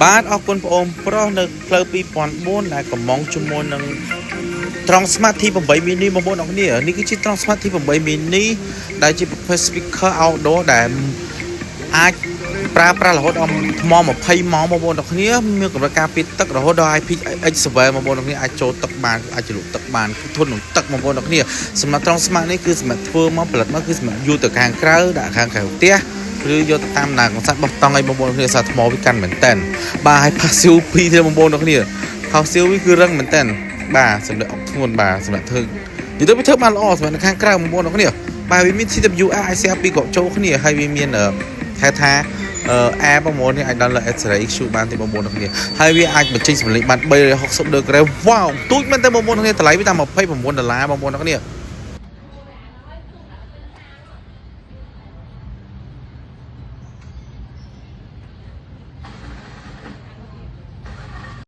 បាទអរគុណបងប្រុសនៅផ្លូវ2004ដែលកំងជាមួយនឹងត្រង់ Smart T8 mini បងប្អូនអរគ្នានេះគឺជាត្រង់ Smart T8 mini ដែលជាប្រភេទ speaker outdoor ដែលអាចប្រើប្រាស់រហូតដល់ថ្ម20ម៉ោងបងប្អូនអរគ្នាមានកម្រិតការពារទឹករហូតដល់ IPX7 បងប្អូនអរគ្នាអាចចូលទឹកបានអាចជ្រលក់ទឹកបានគឺធន់នឹងទឹកបងប្អូនអរគ្នាសម្រាប់ត្រង់ Smart នេះគឺសម្រាប់ធ្វើមកផលិតមកគឺសម្រាប់យូរទៅខាងក្រៅដាក់ខាងក្រៅផ្ទះឬយកទៅតាមកន្សែងបោះតង់ឲ្យបងប្អូនគ្នាសាថ្មវាកាន់មែនតើបាទហើយ passive 2ទេបងប្អូនអរគ្នា passive វាគឺរឹងមែនតើបាទសម្រាប់អុកធ្ងន់បាទសម្រាប់ធ្វើនិយាយទៅវាធ្វើបានល្អសម្រាប់ខាងក្រៅបងប្អូនអរគ្នាបាទវាមាន CWR ICR2 ក៏ចូលគ្នាហើយវាមានហៅថា air បងប្អូននេះអាចដល់ X-ray EQ បានទេបងប្អូនអរគ្នាហើយវាអាចបញ្ចេញសម្លេងបាន360ដឺក្រេវ៉ាវទូចមែនតើបងប្អូនអរគ្នាតម្លៃវាតាម$29បងប្អូនអរគ្នា